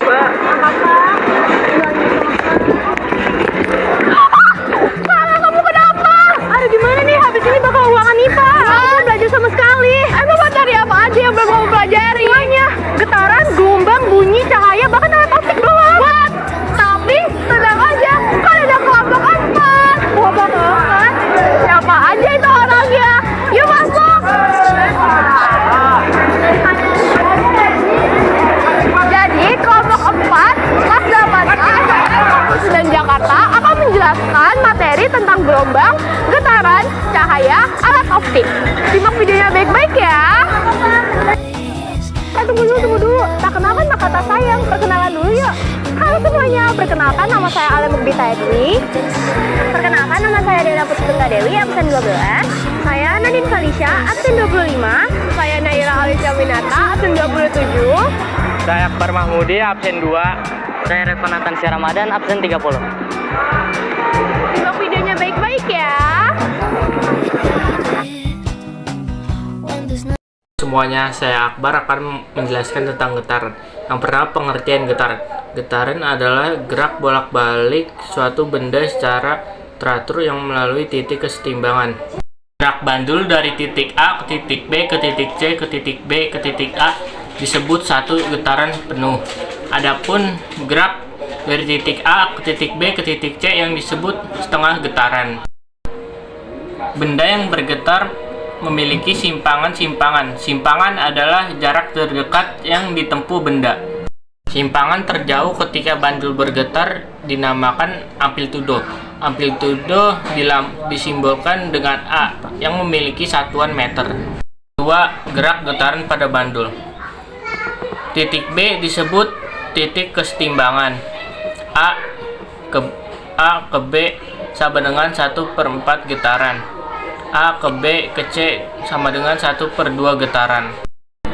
Sarah, kamu kenapa? Aduh, gimana nih? Habis ini bakal ulangan IPA. Aku belum belajar sama sekali. Emang materi apa aja yang belum kamu pelajari? Semuanya. Getaran, gelombang, bunyi, cahaya, bahkan alat optik belum. What? Tapi, tenang aja. Kan ada kelompok 4. Kelompok 4? Siapa aja itu orangnya? Yuk masuk. Jadi, kelompok 4, kelas 8A, Kampus dan Jakarta akan menjelaskan materi tentang gelombang, getaran, cahaya, alat optik. Simak videonya baik-baik ya. Tunggu dulu. Tak kenal kan maka tak sayang. Perkenalan dulu yuk. Halo semuanya, perkenalkan nama saya Ale Mugbita Edwi. Perkenalkan nama saya Dena Putri Dewi, absen 12. Saya Nadine Felicia, absen 25. Saya Naira Alicia Minata, absen 27. Saya Akbar Mahmudi, absen 2. Saya Revanatan Syah Ramadan, absen 30. Simak videonya baik-baik ya. Semuanya, saya Akbar akan menjelaskan tentang getaran. Yang pertama, pengertian getaran. Getaran adalah gerak bolak-balik suatu benda secara teratur yang melalui titik kesetimbangan. Gerak bandul dari titik A ke titik B ke titik C ke titik B ke titik A disebut satu getaran penuh. Adapun gerak dari titik A ke titik B ke titik C yang disebut setengah getaran. Benda yang bergetar memiliki simpangan-simpangan. Simpangan adalah jarak terdekat yang ditempuh benda. Simpangan terjauh ketika bandul bergetar dinamakan amplitudo. Amplitudo disimbolkan dengan A yang memiliki satuan meter. 2. Gerak getaran pada bandul. Titik B disebut titik kesetimbangan. A ke B sama dengan 1/4 getaran. A ke B ke C sama dengan 1/2 getaran.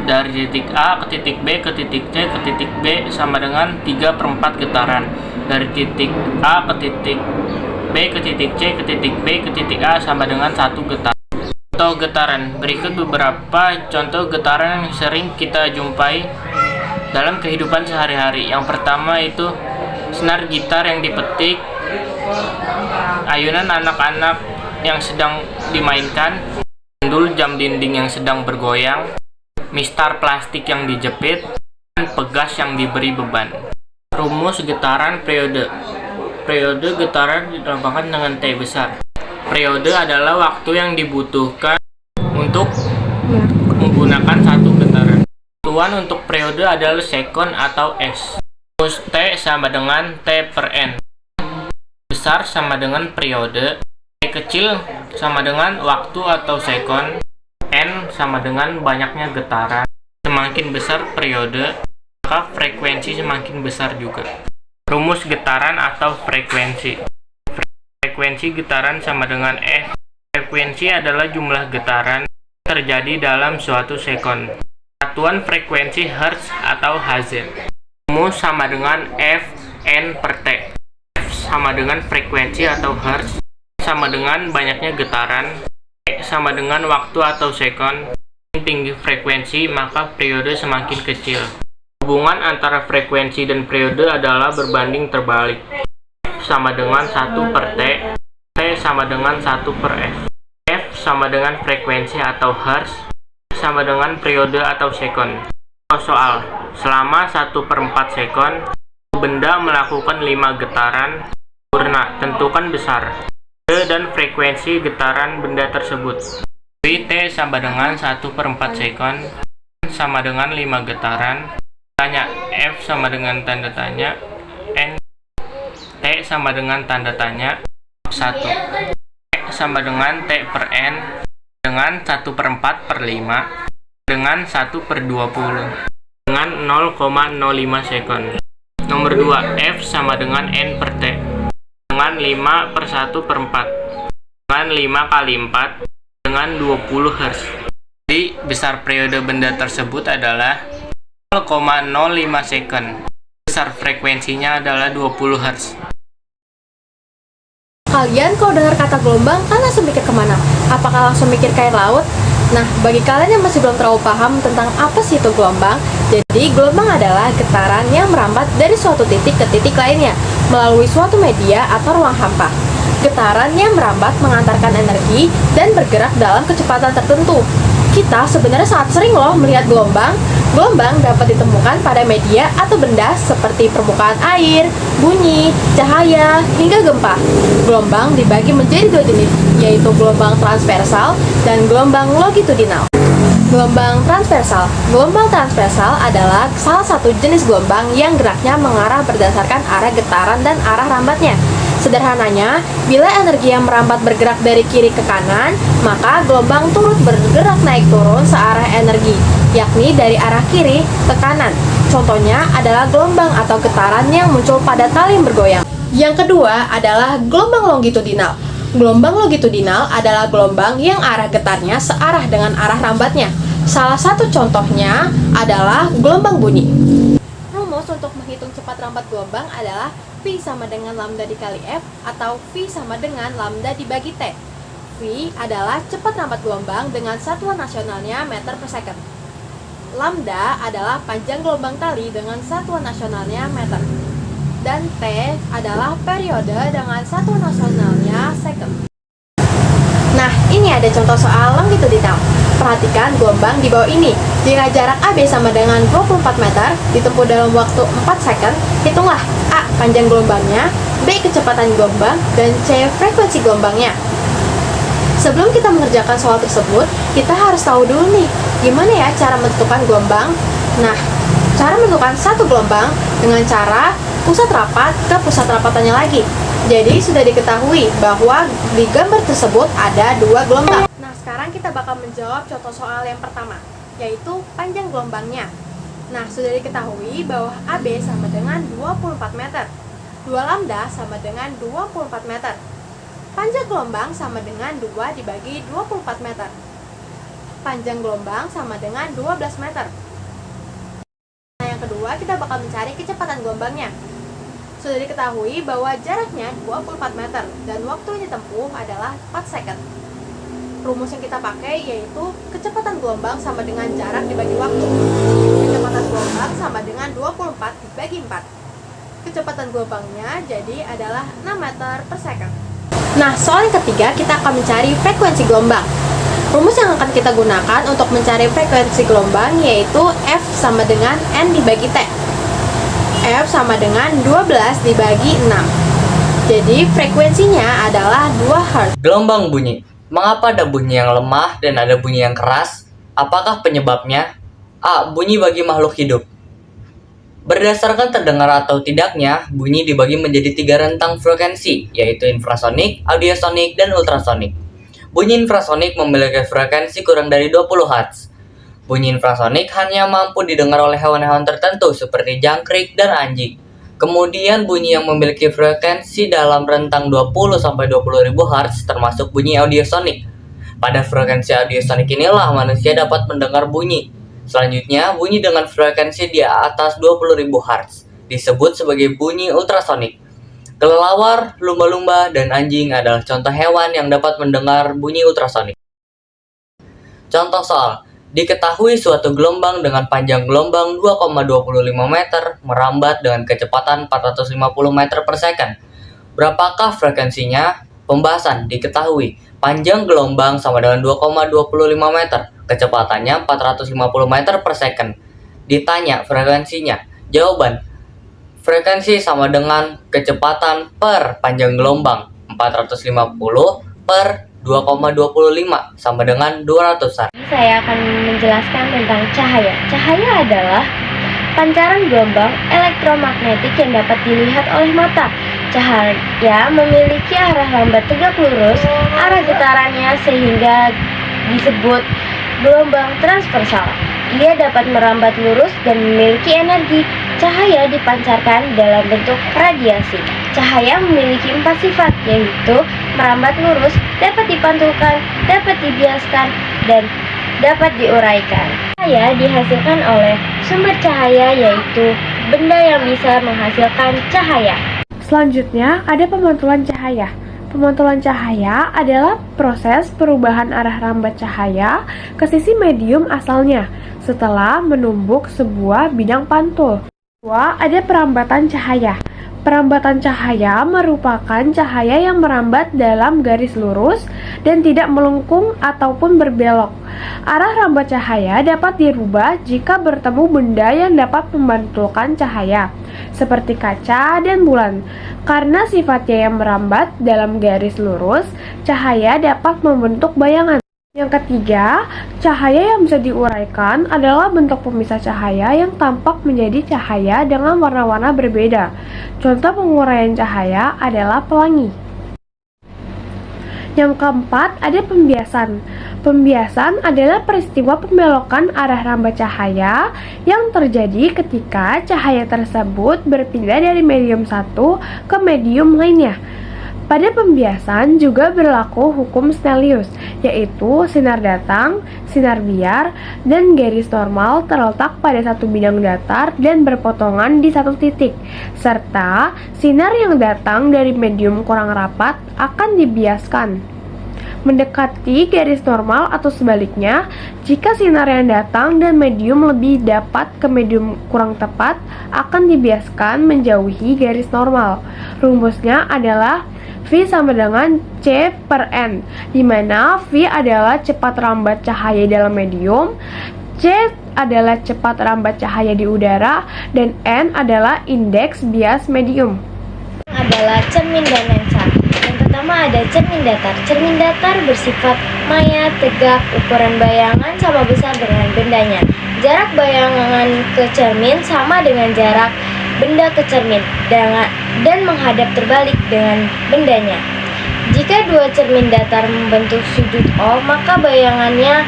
Dari titik A ke titik B ke titik C ke titik B sama dengan 3/4 getaran. Dari titik A ke titik B ke titik C ke titik B ke titik A sama dengan 1 getaran. Contoh getaran. Berikut beberapa contoh getaran yang sering kita jumpai dalam kehidupan sehari-hari. Yang pertama itu senar gitar yang dipetik, ayunan anak-anak yang sedang dimainkan, bandul jam dinding yang sedang bergoyang, mistar plastik yang dijepit, dan pegas yang diberi beban. Rumus getaran periode. Periode getaran dilambangkan dengan T besar. Periode adalah waktu yang dibutuhkan untuk menggunakan satu getaran. Satuan untuk periode adalah sekon atau S. Rumus T sama dengan T/N. Besar sama dengan periode. T kecil sama dengan waktu atau sekon. N sama dengan banyaknya getaran. Semakin besar periode, maka frekuensi semakin besar juga. Rumus getaran atau frekuensi. Frekuensi getaran sama dengan F. Frekuensi adalah jumlah getaran terjadi dalam suatu sekon. Satuan frekuensi Hertz atau Hz. Rumus sama dengan F N/T. F sama dengan frekuensi atau Hertz sama dengan banyaknya getaran, T sama dengan waktu atau sekon. Tinggi frekuensi maka periode semakin kecil. Hubungan antara frekuensi dan periode adalah berbanding terbalik. F sama dengan 1/T, T sama dengan 1/F. F sama dengan frekuensi atau Hertz sama dengan periode atau sekon. Soal, selama 1/4 sekon, benda melakukan 5 getaran sempurna. Tentukan besar dan frekuensi getaran benda tersebut. T sama dengan 1/4 sekon sama dengan 5 getaran. Tanya, F sama dengan tanda tanya, N. T sama dengan tanda tanya 1. T sama dengan T/N dengan 1/4/5 dengan 1/20 dengan 0,05 sekon. Nomor 2, F sama dengan N/T dengan 5/1/4 dengan 5 kali 4 dengan 20 Hz. Jadi besar periode benda tersebut adalah 0,05 second. Besar frekuensinya adalah 20 Hz. Kalian kalau dengar kata gelombang kan langsung mikir kemana? Apakah langsung mikir kayak laut? Nah, bagi kalian yang masih belum terlalu paham tentang apa sih itu gelombang, jadi gelombang adalah getaran yang merambat dari suatu titik ke titik lainnya melalui suatu media atau ruang hampa. Getaran yang merambat mengantarkan energi dan bergerak dalam kecepatan tertentu. Kita sebenarnya sangat sering loh melihat gelombang. Gelombang dapat ditemukan pada media atau benda seperti permukaan air, bunyi, cahaya, hingga gempa. Gelombang dibagi menjadi dua jenis, yaitu gelombang transversal dan gelombang longitudinal. Gelombang transversal. Gelombang transversal adalah salah satu jenis gelombang yang geraknya mengarah berdasarkan arah getaran dan arah rambatnya. Sederhananya, bila energi yang merambat bergerak dari kiri ke kanan, maka gelombang turut bergerak naik turun searah energi, yakni dari arah kiri ke kanan. Contohnya adalah gelombang atau getaran yang muncul pada tali yang bergoyang. Yang kedua adalah gelombang longitudinal. Gelombang longitudinal adalah gelombang yang arah getarnya searah dengan arah rambatnya. Salah satu contohnya adalah gelombang bunyi. Rumus untuk menghitung cepat rambat gelombang adalah V sama dengan lambda dikali F atau V sama dengan lambda dibagi T. V adalah cepat rambat gelombang dengan satuan nasionalnya meter per second. Lambda adalah panjang gelombang tali dengan satuan nasionalnya meter. Dan T adalah periode dengan satuan nasionalnya second. Nah, ini ada contoh soal longitudinal. Perhatikan gelombang di bawah ini. Jika jarak AB sama dengan 24 meter, ditempuh dalam waktu 4 second, hitunglah A panjang gelombangnya, B kecepatan gelombang, dan C frekuensi gelombangnya. Sebelum kita mengerjakan soal tersebut, kita harus tahu dulu nih, gimana ya cara menentukan gelombang. Nah, cara menentukan satu gelombang dengan cara pusat rapat ke pusat rapatannya lagi. Jadi sudah diketahui bahwa di gambar tersebut ada dua gelombang. Nah, sekarang kita bakal menjawab contoh soal yang pertama, yaitu panjang gelombangnya. Nah, sudah diketahui bahwa AB sama dengan 24 meter. 2 lambda sama dengan 24 meter. Panjang gelombang sama dengan 2 dibagi 24 meter. Panjang gelombang sama dengan 12 meter. Nah, yang kedua kita bakal mencari kecepatan gelombangnya. Sudah diketahui bahwa jaraknya 24 meter dan waktu yang ditempuh adalah 4 second. Rumus yang kita pakai yaitu kecepatan gelombang sama dengan jarak dibagi waktu. Kecepatan gelombang sama dengan 24 dibagi 4. Kecepatan gelombangnya jadi adalah 6 meter per second. Nah, soal yang ketiga kita akan mencari frekuensi gelombang. Rumus yang akan kita gunakan untuk mencari frekuensi gelombang yaitu F sama dengan N dibagi T. F sama dengan 12 dibagi 6. Jadi frekuensinya adalah 2 Hz. Gelombang bunyi. Mengapa ada bunyi yang lemah dan ada bunyi yang keras? Apakah penyebabnya? A. Bunyi bagi makhluk hidup. Berdasarkan terdengar atau tidaknya, bunyi dibagi menjadi 3 rentang frekuensi, yaitu infrasonik, audiosonik, dan ultrasonik. Bunyi infrasonik memiliki frekuensi kurang dari 20 Hz. Bunyi infrasonik hanya mampu didengar oleh hewan-hewan tertentu seperti jangkrik dan anjing. Kemudian bunyi yang memiliki frekuensi dalam rentang 20-20.000 Hz termasuk bunyi audiosonik. Pada frekuensi audiosonik inilah manusia dapat mendengar bunyi. Selanjutnya, bunyi dengan frekuensi di atas 20.000 Hz disebut sebagai bunyi ultrasonik. Kelelawar, lumba-lumba, dan anjing adalah contoh hewan yang dapat mendengar bunyi ultrasonik. Contoh soal. Diketahui suatu gelombang dengan panjang gelombang 2,25 meter merambat dengan kecepatan 450 meter per second. Berapakah frekuensinya? Pembahasan. Diketahui panjang gelombang sama dengan 2,25 meter, kecepatannya 450 meter per second. Ditanya frekuensinya. Jawaban. Frekuensi sama dengan kecepatan per panjang gelombang 450 per 2,25 sama dengan 200-an. Saya akan menjelaskan tentang cahaya. Cahaya adalah pancaran gelombang elektromagnetik yang dapat dilihat oleh mata. Cahaya memiliki arah lambat tegak lurus arah getarannya sehingga disebut gelombang transversal. Ia dapat merambat lurus dan memiliki energi. Cahaya dipancarkan dalam bentuk radiasi. Cahaya memiliki 4 sifat, yaitu merambat lurus, dapat dipantulkan, dapat dibiaskan, dan dapat diuraikan. Cahaya dihasilkan oleh sumber cahaya, yaitu benda yang bisa menghasilkan cahaya. Selanjutnya ada pemantulan cahaya. Pemantulan cahaya adalah proses perubahan arah rambat cahaya ke sisi medium asalnya setelah menumbuk sebuah bidang pantul. Kedua, ada perambatan cahaya. Perambatan cahaya merupakan cahaya yang merambat dalam garis lurus dan tidak melengkung ataupun berbelok. Arah rambat cahaya dapat dirubah jika bertemu benda yang dapat memantulkan cahaya, seperti kaca dan bulan. Karena sifatnya yang merambat dalam garis lurus, cahaya dapat membentuk bayangan. Yang ketiga, cahaya yang bisa diuraikan adalah bentuk pemisah cahaya yang tampak menjadi cahaya dengan warna-warna berbeda. Contoh penguraian cahaya adalah pelangi. Yang keempat, ada pembiasan. Pembiasan adalah peristiwa pembelokan arah rambat cahaya yang terjadi ketika cahaya tersebut berpindah dari medium satu ke medium lainnya. Pada pembiasan juga berlaku hukum Snellius, yaitu sinar datang, sinar biar, dan garis normal terletak pada satu bidang datar dan berpotongan di satu titik, serta sinar yang datang dari medium kurang rapat akan dibiaskan mendekati garis normal atau sebaliknya. Jika sinar yang datang dan medium lebih dapat ke medium kurang tepat, akan dibiaskan menjauhi garis normal. Rumusnya adalah V sama dengan C per N, di mana V adalah cepat rambat cahaya dalam medium, C adalah cepat rambat cahaya di udara, dan N adalah indeks bias medium. Adalah cermin dan lensa. Yang pertama ada cermin datar. Cermin datar bersifat maya, tegak, ukuran bayangan sama besar dengan bendanya. Jarak bayangan ke cermin sama dengan jarak benda ke cermin dan menghadap terbalik dengan bendanya. Jika dua cermin datar membentuk sudut O, maka bayangannya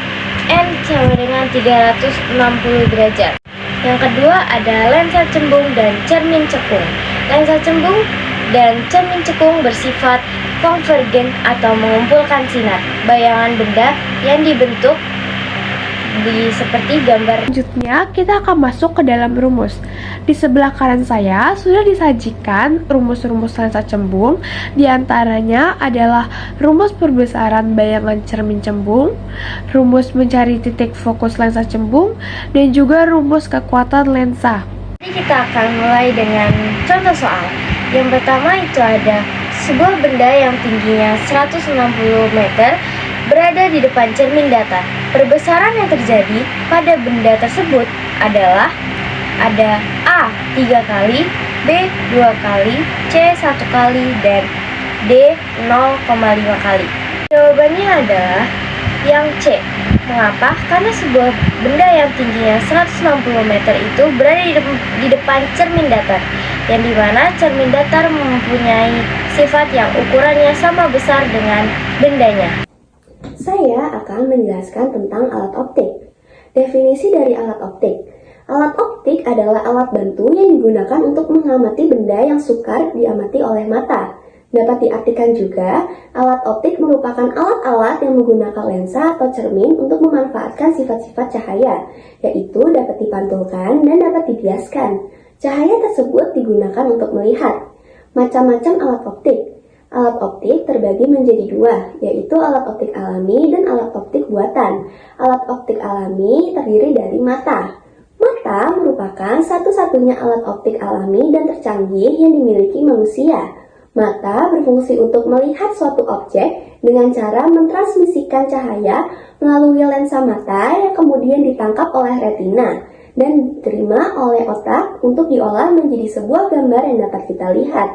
N sama dengan 360 derajat. Yang kedua ada lensa cembung dan cermin cekung. Lensa cembung dan cermin cekung bersifat konvergen atau mengumpulkan sinar bayangan benda yang dibentuk seperti gambar. Selanjutnya kita akan masuk ke dalam rumus. Di sebelah kanan saya sudah disajikan rumus-rumus lensa cembung. Di antaranya adalah rumus perbesaran bayangan cermin cembung, rumus mencari titik fokus lensa cembung, dan juga rumus kekuatan lensa. Jadi kita akan mulai dengan contoh soal. Yang pertama itu ada sebuah benda yang tingginya 160 meter berada di depan cermin datar. Perbesaran yang terjadi pada benda tersebut adalah ada A 3 kali, B 2 kali, C 1 kali, dan D 0,5 kali. Jawabannya adalah yang C. Mengapa? Karena sebuah benda yang tingginya 160 meter itu berada di depan cermin datar, yang dimana cermin datar mempunyai sifat yang ukurannya sama besar dengan bendanya. Saya akan menjelaskan tentang alat optik. Definisi dari alat optik. Alat optik adalah alat bantu yang digunakan untuk mengamati benda yang sukar diamati oleh mata. Dapat diartikan juga, alat optik merupakan alat-alat yang menggunakan lensa atau cermin untuk memanfaatkan sifat-sifat cahaya, yaitu dapat dipantulkan dan dapat dibiaskan. Cahaya tersebut digunakan untuk melihat. Macam-macam alat optik. Alat optik terbagi menjadi dua, yaitu alat optik alami dan alat optik buatan. Alat optik alami terdiri dari mata. Mata merupakan satu-satunya alat optik alami dan tercanggih yang dimiliki manusia. Mata berfungsi untuk melihat suatu objek dengan cara mentransmisikan cahaya melalui lensa mata yang kemudian ditangkap oleh retina dan diterima oleh otak untuk diolah menjadi sebuah gambar yang dapat kita lihat.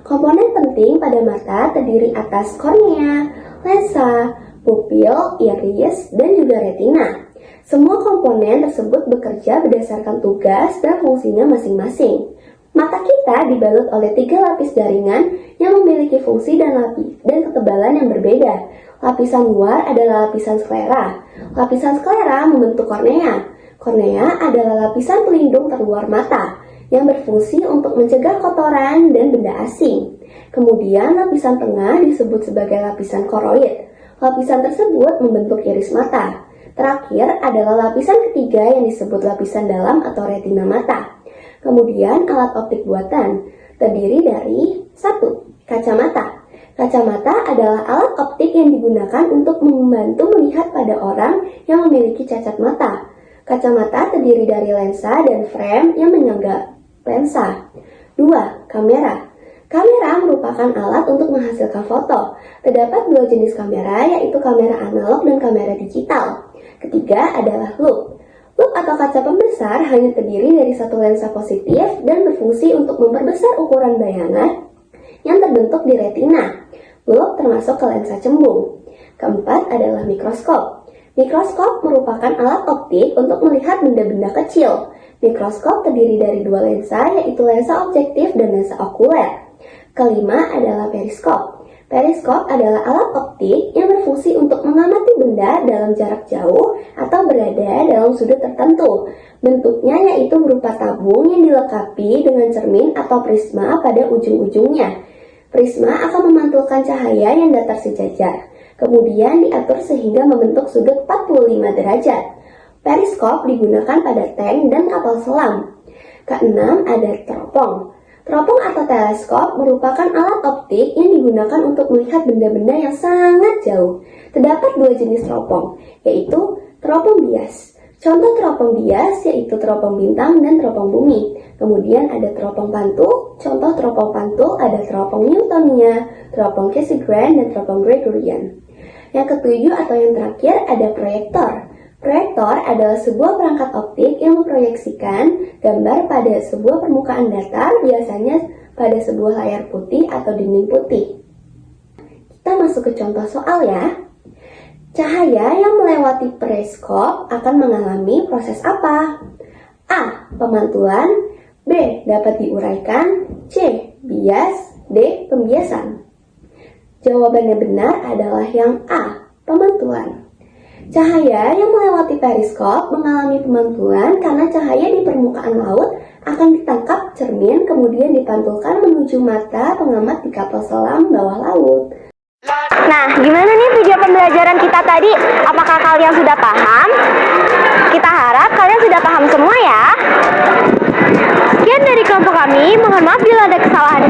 Komponen penting pada mata terdiri atas kornea, lensa, pupil, iris, dan juga retina. Semua komponen tersebut bekerja berdasarkan tugas dan fungsinya masing-masing. Mata kita dibalut oleh 3 lapis jaringan yang memiliki fungsi dan ketebalan yang berbeda. Lapisan luar adalah lapisan sklera. Lapisan sklera membentuk kornea. Kornea adalah lapisan pelindung terluar mata yang berfungsi untuk mencegah kotoran dan benda asing. Kemudian lapisan tengah disebut sebagai lapisan koroid. Lapisan tersebut membentuk iris mata. Terakhir adalah lapisan ketiga yang disebut lapisan dalam atau retina mata. Kemudian alat optik buatan terdiri dari 1. Kacamata. Kacamata adalah alat optik yang digunakan untuk membantu melihat pada orang yang memiliki cacat mata. Kacamata terdiri dari lensa dan frame yang menyangga lensa. 2. Kamera. Kamera merupakan alat untuk menghasilkan foto. Terdapat dua jenis kamera, yaitu kamera analog dan kamera digital. Ketiga adalah loop. Loop atau kaca pembesar hanya terdiri dari satu lensa positif dan berfungsi untuk memperbesar ukuran bayangan yang terbentuk di retina. Loop termasuk ke lensa cembung. Keempat adalah mikroskop. Mikroskop merupakan alat optik untuk melihat benda-benda kecil. Mikroskop terdiri dari dua lensa, yaitu lensa objektif dan lensa okuler. Kelima adalah periskop. Periskop adalah alat optik yang berfungsi untuk mengamati benda dalam jarak jauh atau berada dalam sudut tertentu. Bentuknya yaitu berupa tabung yang dilengkapi dengan cermin atau prisma pada ujung-ujungnya. Prisma akan memantulkan cahaya yang datar sejajar, kemudian diatur sehingga membentuk sudut 45 derajat. Periskop digunakan pada tank dan kapal selam. Keenam ada teropong. Teropong atau teleskop merupakan alat optik yang digunakan untuk melihat benda-benda yang sangat jauh. Terdapat dua jenis teropong, yaitu teropong bias. Contoh teropong bias yaitu teropong bintang dan teropong bumi. Kemudian ada teropong pantul. Contoh teropong pantul ada teropong Newtonia, teropong Cassegrain, dan teropong Gregorian. Yang ketujuh atau yang terakhir ada proyektor. Proyektor adalah sebuah perangkat optik yang memproyeksikan gambar pada sebuah permukaan datar, biasanya pada sebuah layar putih atau dinding putih. Kita masuk ke contoh soal ya. Cahaya yang melewati periskop akan mengalami proses apa? A. Pemantulan. B. Dapat diuraikan. C. Bias. D. Pembiasan. Jawabannya benar adalah yang A. Pemantulan. Cahaya yang melewati periskop mengalami pemantulan karena cahaya di permukaan laut akan ditangkap cermin kemudian dipantulkan menuju mata pengamat di kapal selam bawah laut. Nah, gimana nih video pembelajaran kita tadi? Apakah kalian sudah paham? Kita harap kalian sudah paham semua ya. Sekian dari kelompok kami, mohon maaf bila ada kesalahan